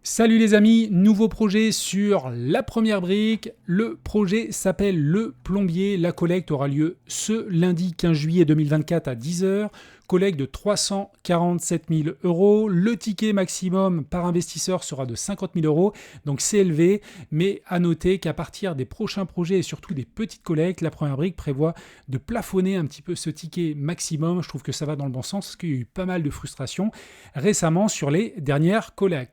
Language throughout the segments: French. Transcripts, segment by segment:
Salut les amis, nouveau projet sur la première brique. Le projet s'appelle Le Plombier. La collecte aura lieu ce lundi 15 juillet 2024 à 10 h. Collecte de 347 000 euros. Le ticket maximum par investisseur sera de 50 000 euros, donc c'est élevé. Mais à noter qu'à partir des prochains projets et surtout des petites collectes, la première brique prévoit de plafonner un petit peu ce ticket maximum. Je trouve que ça va dans le bon sens parce qu'il y a eu pas mal de frustration récemment sur les dernières collectes.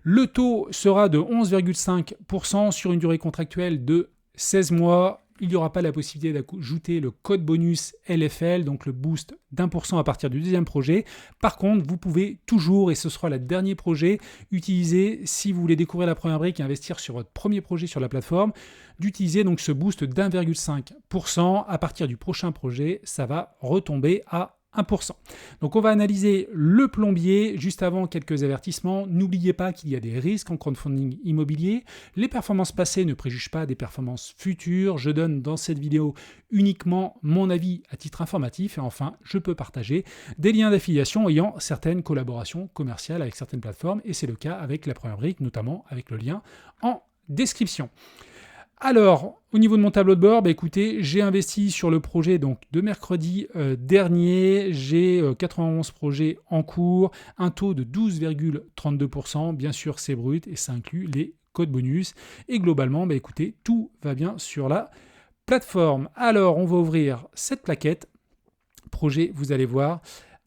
Le taux sera de 11,5% sur une durée contractuelle de 16 mois. Il n'y aura pas la possibilité d'ajouter le code bonus LFL, donc le boost d'1% à partir du deuxième projet. Par contre, vous pouvez toujours, et ce sera le dernier projet, utiliser, si vous voulez découvrir la première brique et investir sur votre premier projet sur la plateforme, d'utiliser donc ce boost d'1,5%. À partir du prochain projet, ça va retomber à 1%. Donc on va analyser le plombier. Juste avant, quelques avertissements. N'oubliez pas qu'il y a des risques en crowdfunding immobilier. Les performances passées ne préjugent pas des performances futures. Je donne dans cette vidéo uniquement mon avis à titre informatif. Et enfin, je peux partager des liens d'affiliation ayant certaines collaborations commerciales avec certaines plateformes. Et c'est le cas avec la première brique, notamment avec le lien en description. Alors, au niveau de mon tableau de bord, écoutez, j'ai investi sur le projet donc, de mercredi dernier. J'ai 91 projets en cours, un taux de 12,32%. Bien sûr, c'est brut et ça inclut les codes bonus. Et globalement, écoutez, tout va bien sur la plateforme. Alors, on va ouvrir cette plaquette. Projet, vous allez voir,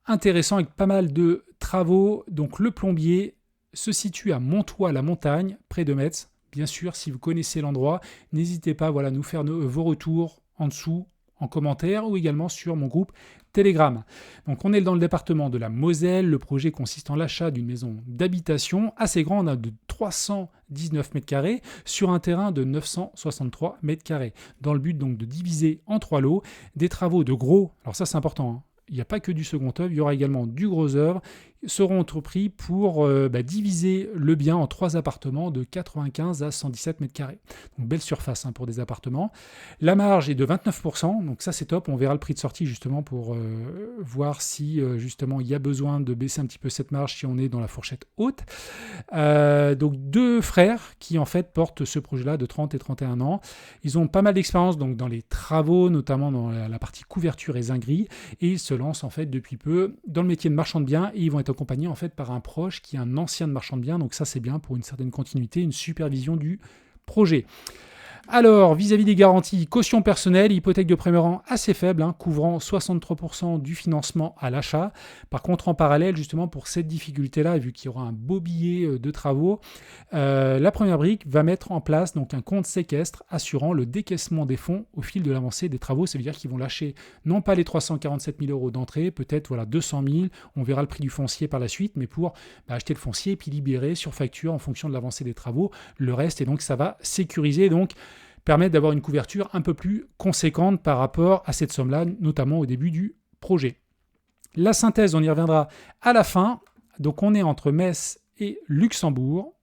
intéressant avec pas mal de travaux. Donc, le plombier se situe à Montois-la-Montagne, près de Metz. Bien sûr, si vous connaissez l'endroit, n'hésitez pas à nous faire vos retours en dessous, en commentaire ou également sur mon groupe Telegram. Donc on est dans le département de la Moselle. Le projet consiste en l'achat d'une maison d'habitation assez grande, de 319 mètres carrés sur un terrain de 963 mètres carrés. Dans le but donc de diviser en 3 lots des travaux de gros, alors ça c'est important, il n'y a pas que du second œuvre, il y aura également du gros œuvre, seront entrepris pour diviser le bien en 3 appartements de 95 à 117 mètres carrés. Donc belle surface pour des appartements. La marge est de 29%, donc ça c'est top. On verra le prix de sortie justement pour voir si justement il y a besoin de baisser un petit peu cette marge si on est dans la fourchette haute. Donc 2 frères qui en fait portent ce projet-là de 30 et 31 ans. Ils ont pas mal d'expérience donc dans les travaux, notamment dans la partie couverture et zinguerie, et ils se lancent en fait depuis peu dans le métier de marchand de biens et ils vont être accompagné en fait par un proche qui est un ancien de marchand de biens, donc ça c'est bien pour une certaine continuité, une supervision du projet. Alors, vis-à-vis des garanties, caution personnelle, hypothèque de premier rang assez faible, couvrant 63% du financement à l'achat. Par contre, en parallèle, justement, pour cette difficulté-là, vu qu'il y aura un beau billet de travaux, la première brique va mettre en place donc un compte séquestre assurant le décaissement des fonds au fil de l'avancée des travaux. Ça veut dire qu'ils vont lâcher non pas les 347 000 euros d'entrée, peut-être 200 000, on verra le prix du foncier par la suite, mais pour acheter le foncier et puis libérer sur facture en fonction de l'avancée des travaux le reste. Et donc, ça va sécuriser donc permettre d'avoir une couverture un peu plus conséquente par rapport à cette somme-là, notamment au début du projet. La synthèse, on y reviendra à la fin. Donc on est entre Metz et Luxembourg.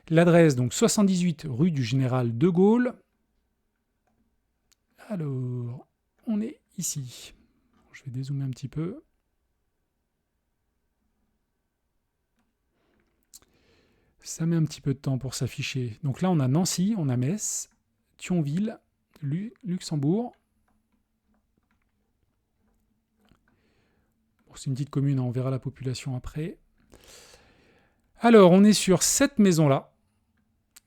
L'adresse, donc 78 rue du Général de Gaulle. Alors, on est ici. Je vais dézoomer un petit peu. Ça met un petit peu de temps pour s'afficher. Donc là, on a Nancy, on a Metz, Thionville, Luxembourg. Bon, c'est une petite commune, on verra la population après. Alors, on est sur cette maison-là,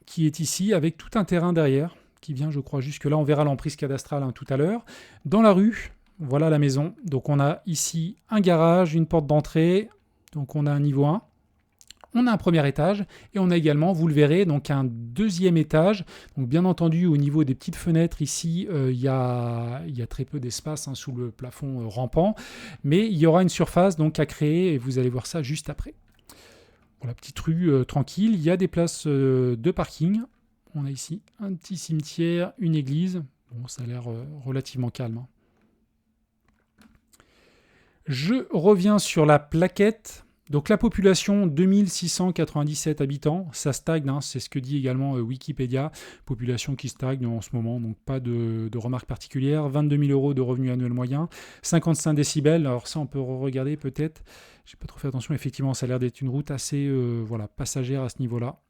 qui est ici, avec tout un terrain derrière, qui vient, je crois, jusque-là. On verra l'emprise cadastrale tout à l'heure. Dans la rue, voilà la maison. Donc, on a ici un garage, une porte d'entrée. Donc, on a un niveau 1. On a un premier étage et on a également, vous le verrez, donc un deuxième étage. Donc bien entendu, au niveau des petites fenêtres, ici, il y a très peu d'espace sous le plafond rampant, mais il y aura une surface donc à créer et vous allez voir ça juste après. Bon, la petite rue tranquille, il y a des places de parking. On a ici un petit cimetière, une église. Bon, ça a l'air relativement calme. Je reviens sur la plaquette. Donc la population, 2697 habitants, ça stagne, hein, c'est ce que dit également Wikipédia, population qui stagne en ce moment, donc pas de remarques particulières, 22 000 euros de revenus annuels moyens, 55 décibels, alors ça on peut regarder peut-être, j'ai pas trop fait attention, effectivement ça a l'air d'être une route assez passagère à ce niveau-là.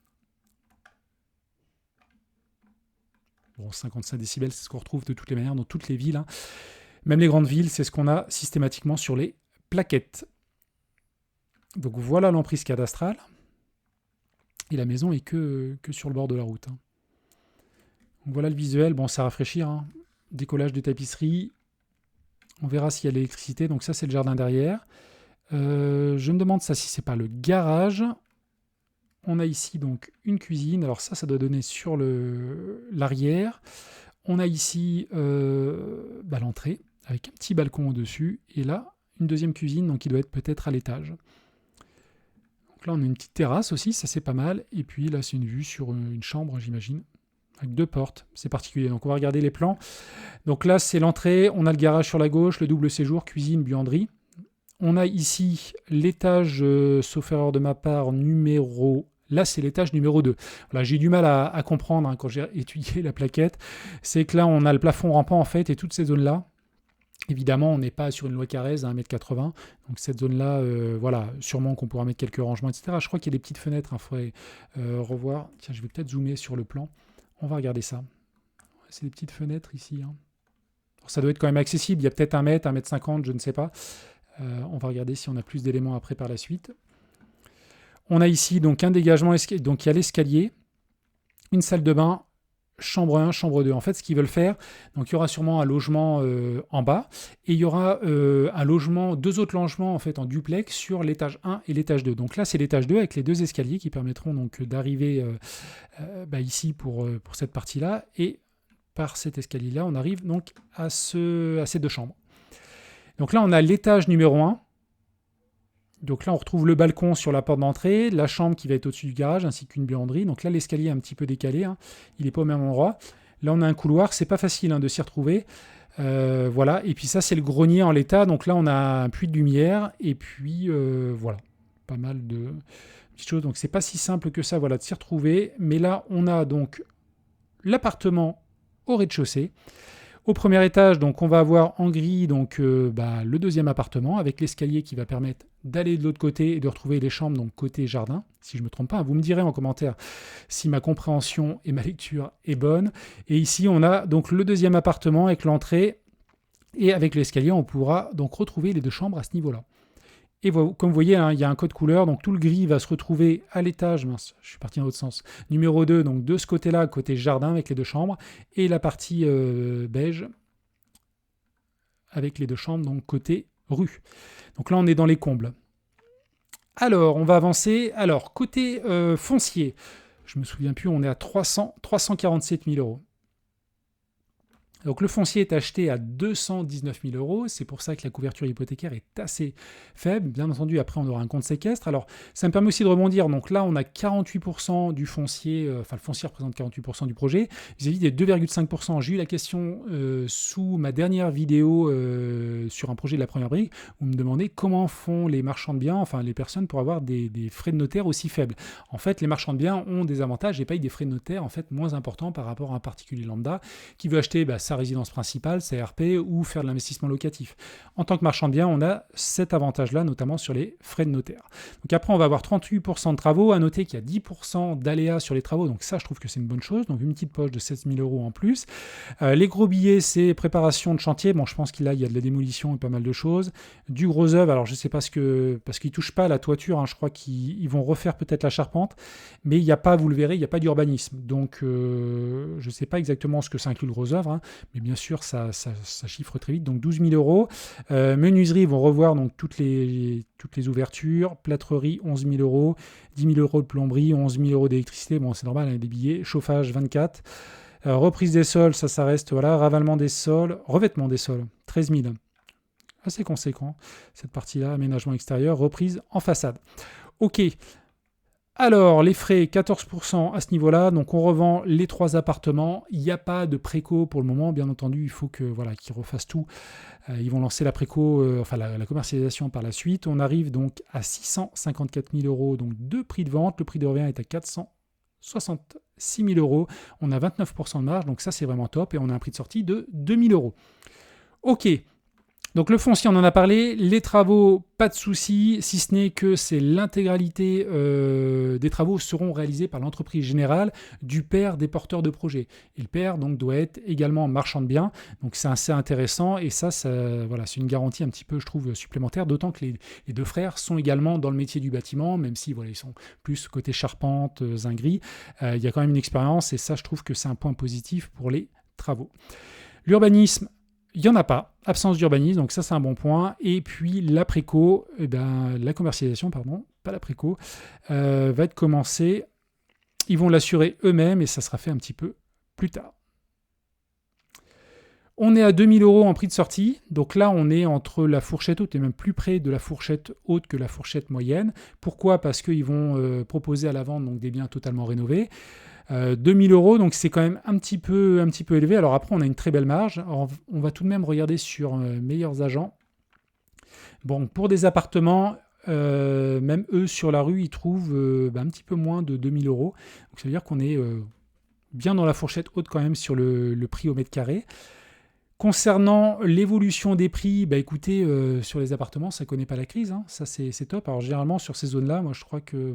Bon, 55 décibels, c'est ce qu'on retrouve de toutes les manières dans toutes les villes, hein. Même les grandes villes, c'est ce qu'on a systématiquement sur les plaquettes. Donc voilà l'emprise cadastrale. Et la maison est que sur le bord de la route, hein. Donc voilà le visuel. Bon, ça rafraîchit, hein. Décollage de tapisserie. On verra s'il y a l'électricité. Donc ça, c'est le jardin derrière. Je me demande ça si c'est pas le garage. On a ici donc une cuisine. Alors ça doit donner sur l'arrière. On a ici l'entrée avec un petit balcon au-dessus. Et là, une deuxième cuisine, donc qui doit être peut-être à l'étage. Donc là, on a une petite terrasse aussi, ça c'est pas mal. Et puis là, c'est une vue sur une chambre, j'imagine, avec 2 portes. C'est particulier. Donc on va regarder les plans. Donc là, c'est l'entrée. On a le garage sur la gauche, le double séjour, cuisine, buanderie. On a ici l'étage, sauf erreur de ma part, numéro... Là, c'est l'étage numéro 2. Voilà, j'ai eu du mal à comprendre, hein, quand j'ai étudié la plaquette. C'est que là, on a le plafond rampant, en fait, et toutes ces zones-là. Évidemment, on n'est pas sur une loi Carrez à 1,80 m. Donc cette zone-là, sûrement qu'on pourra mettre quelques rangements, etc. Je crois qu'il y a des petites fenêtres, il faudrait revoir. Tiens, je vais peut-être zoomer sur le plan. On va regarder ça. C'est des petites fenêtres ici, hein. Alors, ça doit être quand même accessible. Il y a peut-être 1 mètre, 1,50 m, je ne sais pas. On va regarder si on a plus d'éléments après par la suite. On a ici donc un dégagement, donc il y a l'escalier, une salle de bain, chambre 1, chambre 2. En fait, ce qu'ils veulent faire, donc il y aura sûrement un logement en bas, et il y aura un logement, 2 autres logements en fait en duplex sur l'étage 1 et l'étage 2. Donc là, c'est l'étage 2 avec les 2 escaliers qui permettront donc d'arriver ici pour cette partie-là, et par cet escalier-là, on arrive donc à ces 2 chambres. Donc là, on a l'étage numéro 1. Donc là, on retrouve le balcon sur la porte d'entrée, la chambre qui va être au-dessus du garage, ainsi qu'une buanderie. Donc là, l'escalier est un petit peu décalé, hein. Il n'est pas au même endroit. Là, on a un couloir. C'est pas facile, hein, de s'y retrouver. Voilà. Et puis ça, c'est le grenier en l'état. Donc là, on a un puits de lumière. Et puis, voilà. Pas mal de petites choses. Donc, c'est pas si simple que ça, voilà, de s'y retrouver. Mais là, on a donc l'appartement au rez-de-chaussée. Au premier étage, donc, on va avoir en gris donc, le 2e appartement avec l'escalier qui va permettre d'aller de l'autre côté et de retrouver les chambres, donc côté jardin, si je ne me trompe pas. Vous me direz en commentaire si ma compréhension et ma lecture est bonne. Et ici, on a donc le 2e appartement avec l'entrée et avec l'escalier, on pourra donc retrouver les 2 chambres à ce niveau-là. Et comme vous voyez, hein, il y a un code couleur, donc tout le gris va se retrouver à l'étage, mince, je suis parti dans l'autre sens, numéro 2, donc de ce côté-là, côté jardin avec les 2 chambres, et la partie beige avec les 2 chambres, donc côté rue. Donc là, on est dans les combles. Alors, on va avancer. Alors, côté foncier, je me souviens plus, on est à 347 000 euros. Donc le foncier est acheté à 219 000 euros, c'est pour ça que la couverture hypothécaire est assez faible. Bien entendu, après on aura un compte séquestre. Alors ça me permet aussi de rebondir. Donc là, on a 48% du foncier, le foncier représente 48% du projet, vis-à-vis des 2,5%. J'ai eu la question sous ma dernière vidéo sur un projet de la première brique, où vous me demandez comment font les marchands de biens, enfin les personnes pour avoir des frais de notaire aussi faibles. En fait, les marchands de biens ont des avantages et payent des frais de notaire en fait moins importants par rapport à un particulier lambda qui veut acheter sa résidence principale, sa RP, ou faire de l'investissement locatif. En tant que marchand de biens, on a cet avantage-là, notamment sur les frais de notaire. Donc après, on va avoir 38% de travaux. À noter qu'il y a 10% d'aléas sur les travaux, donc ça, je trouve que c'est une bonne chose. Donc une petite poche de 16 000 euros en plus. Les gros billets, c'est préparation de chantier. Bon, je pense qu'il y a de la démolition et pas mal de choses. Du gros œuvre, alors je ne sais pas parce qu'ils ne touchent pas à la toiture, hein, je crois qu'ils vont refaire peut-être la charpente, mais il n'y a pas, vous le verrez, il n'y a pas d'urbanisme. Donc je ne sais pas exactement ce que ça inclut le gros œuvre, hein, mais bien sûr, ça chiffre très vite. Donc 12 000 euros. Menuiserie, ils vont revoir donc toutes les ouvertures. Plâtrerie, 11 000 euros. 10 000 euros de plomberie, 11 000 euros d'électricité. Bon, c'est normal, hein, des billets. Chauffage, 24. Reprise des sols, ça reste, voilà. Ravalement des sols. Revêtement des sols, 13 000. Assez conséquent, cette partie-là. Aménagement extérieur. Reprise en façade. OK. Alors, les frais, 14% à ce niveau-là. Donc, on revend les 3 appartements. Il n'y a pas de préco pour le moment. Bien entendu, il faut que voilà, qu'ils refassent tout. Ils vont lancer la préco, la commercialisation par la suite. On arrive donc à 654 000 euros donc, de prix de vente. Le prix de revient est à 466 000 euros. On a 29% de marge. Donc, ça, c'est vraiment top. Et on a un prix de sortie de 2 000 euros. OK. Donc le foncier, on en a parlé, les travaux, pas de souci, si ce n'est que c'est l'intégralité des travaux seront réalisés par l'entreprise générale du père des porteurs de projet. Et le père donc doit être également marchand de biens, donc c'est assez intéressant et ça voilà, c'est une garantie un petit peu, je trouve, supplémentaire, d'autant que les 2 frères sont également dans le métier du bâtiment, même si voilà, ils sont plus côté charpente, zinguerie, il y a quand même une expérience et ça, je trouve que c'est un point positif pour les travaux. L'urbanisme, il n'y en a pas, absence d'urbanisme, donc ça c'est un bon point. Et puis la préco, la commercialisation, pardon, pas la préco, va être commencée. Ils vont l'assurer eux-mêmes et ça sera fait un petit peu plus tard. On est à 2 000 euros en prix de sortie, donc là on est entre la fourchette haute et même plus près de la fourchette haute que la fourchette moyenne. Pourquoi ? Parce qu'ils vont proposer à la vente donc, des biens totalement rénovés. 2 000 euros, donc c'est quand même un petit peu élevé. Alors après, on a une très belle marge. Alors, on va tout de même regarder sur meilleurs agents. Bon, pour des appartements, même eux sur la rue, ils trouvent un petit peu moins de 2 000 euros. Donc ça veut dire qu'on est bien dans la fourchette haute quand même sur le prix au mètre carré. Concernant l'évolution des prix, écoutez, sur les appartements, ça ne connaît pas la crise. Hein. Ça, c'est top. Alors généralement, sur ces zones-là, moi je crois que...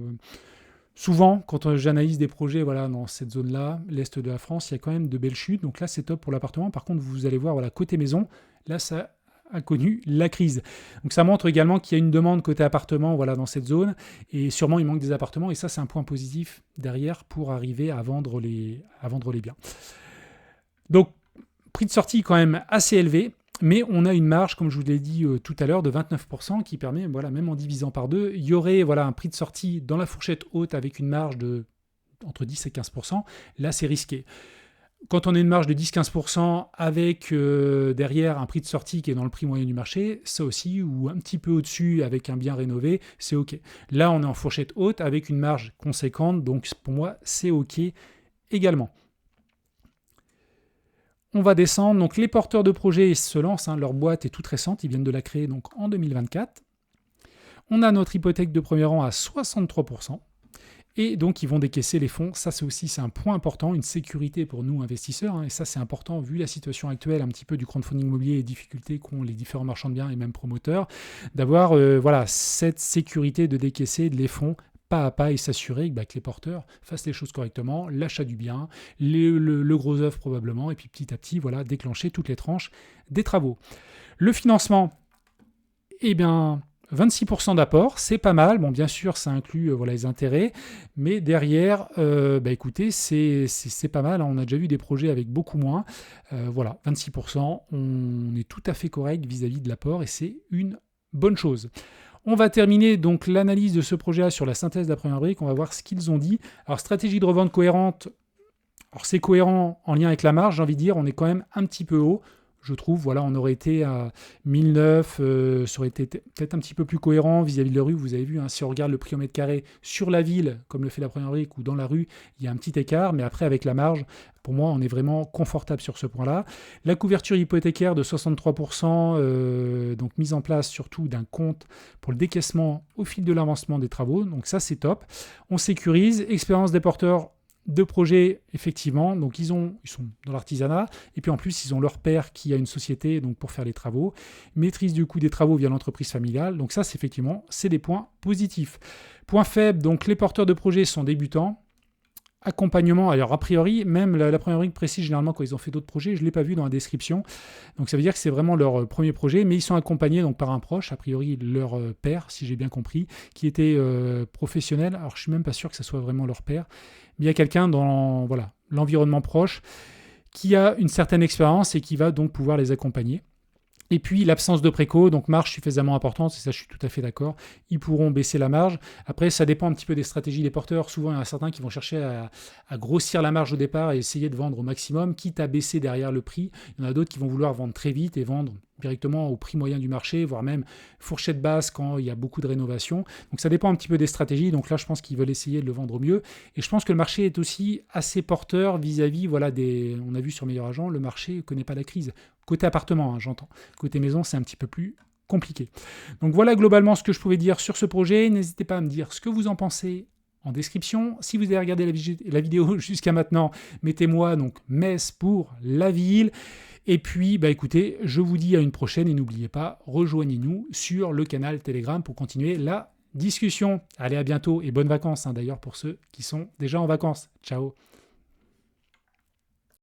Souvent, quand j'analyse des projets voilà, dans cette zone-là, l'Est de la France, il y a quand même de belles chutes. Donc là, c'est top pour l'appartement. Par contre, vous allez voir, voilà, côté maison, là, ça a connu la crise. Donc ça montre également qu'il y a une demande côté appartement voilà, dans cette zone. Et sûrement, il manque des appartements. Et ça, c'est un point positif derrière pour arriver à vendre les biens. Donc, prix de sortie quand même assez élevé. Mais on a une marge, comme je vous l'ai dit tout à l'heure, de 29% qui permet, voilà, même en divisant par 2, il y aurait voilà, un prix de sortie dans la fourchette haute avec une marge de entre 10 et 15%. Là, c'est risqué. Quand on a une marge de 10-15% avec derrière un prix de sortie qui est dans le prix moyen du marché, ça aussi, ou un petit peu au-dessus avec un bien rénové, c'est OK. Là, on est en fourchette haute avec une marge conséquente, donc pour moi, c'est OK également. On va descendre, donc les porteurs de projets se lancent, leur boîte est toute récente, ils viennent de la créer donc en 2024. On a notre hypothèque de premier rang à 63%, et donc ils vont décaisser les fonds. Ça c'est un point important, une sécurité pour nous investisseurs, et ça c'est important vu la situation actuelle un petit peu du crowdfunding immobilier et les difficultés qu'ont les différents marchands de biens et même promoteurs, d'avoir cette sécurité de décaisser les fonds pas à pas et s'assurer que les porteurs fassent les choses correctement, l'achat du bien, le gros œuvre probablement, et puis petit à petit, voilà, déclencher toutes les tranches des travaux. Le financement, 26% d'apport, c'est pas mal. Bon, bien sûr, ça inclut les intérêts, mais derrière, écoutez, c'est pas mal. Hein. On a déjà vu des projets avec beaucoup moins. 26%, on est tout à fait correct vis-à-vis de l'apport et c'est une bonne chose. On va terminer donc l'analyse de ce projet-là sur la synthèse de la première brique. On va voir ce qu'ils ont dit. Alors, stratégie de revente cohérente. Alors, c'est cohérent en lien avec la marge, j'ai envie de dire. On est quand même un petit peu haut. Je trouve, voilà, on aurait été à 1009, ça aurait été peut-être un petit peu plus cohérent vis-à-vis de la rue. Vous avez vu, si on regarde le prix au mètre carré sur la ville, comme le fait la première brique, ou dans la rue, il y a un petit écart, mais après, avec la marge, pour moi, on est vraiment confortable sur ce point-là. La couverture hypothécaire de 63%, donc mise en place surtout d'un compte pour le décaissement au fil de l'avancement des travaux, donc ça, c'est top. On sécurise, expérience des porteurs de projets, effectivement, donc ils sont dans l'artisanat, et puis en plus ils ont leur père qui a une société donc pour faire les travaux, maîtrise du coût des travaux via l'entreprise familiale, donc ça c'est effectivement c'est des points positifs. Point faible, donc les porteurs de projets sont débutants. Accompagnement, alors a priori, même la première brique précise généralement quand ils ont fait d'autres projets, je ne l'ai pas vu dans la description, donc ça veut dire que c'est vraiment leur premier projet, mais ils sont accompagnés donc par un proche, a priori leur père, si j'ai bien compris, qui était professionnel, alors je ne suis même pas sûr que ce soit vraiment leur père, mais il y a quelqu'un dans l'environnement proche qui a une certaine expérience et qui va donc pouvoir les accompagner. Et puis l'absence de préco, donc marge suffisamment importante, et ça je suis tout à fait d'accord, ils pourront baisser la marge. Après ça dépend un petit peu des stratégies des porteurs, souvent il y en a certains qui vont chercher à grossir la marge au départ et essayer de vendre au maximum, quitte à baisser derrière le prix. Il y en a d'autres qui vont vouloir vendre très vite et vendre directement au prix moyen du marché, voire même fourchette basse quand il y a beaucoup de rénovations. Donc ça dépend un petit peu des stratégies. Donc là, je pense qu'ils veulent essayer de le vendre au mieux. Et je pense que le marché est aussi assez porteur vis-à-vis, voilà, on a vu sur Meilleur Agent, le marché ne connaît pas la crise. Côté appartement, hein, j'entends. Côté maison, c'est un petit peu plus compliqué. Donc voilà globalement ce que je pouvais dire sur ce projet. N'hésitez pas à me dire ce que vous en pensez en description. Si vous avez regardé la vidéo jusqu'à maintenant, mettez-moi donc Metz pour la ville. Et puis, écoutez, je vous dis à une prochaine et n'oubliez pas, rejoignez-nous sur le canal Telegram pour continuer la discussion. Allez, à bientôt et bonnes vacances d'ailleurs pour ceux qui sont déjà en vacances. Ciao.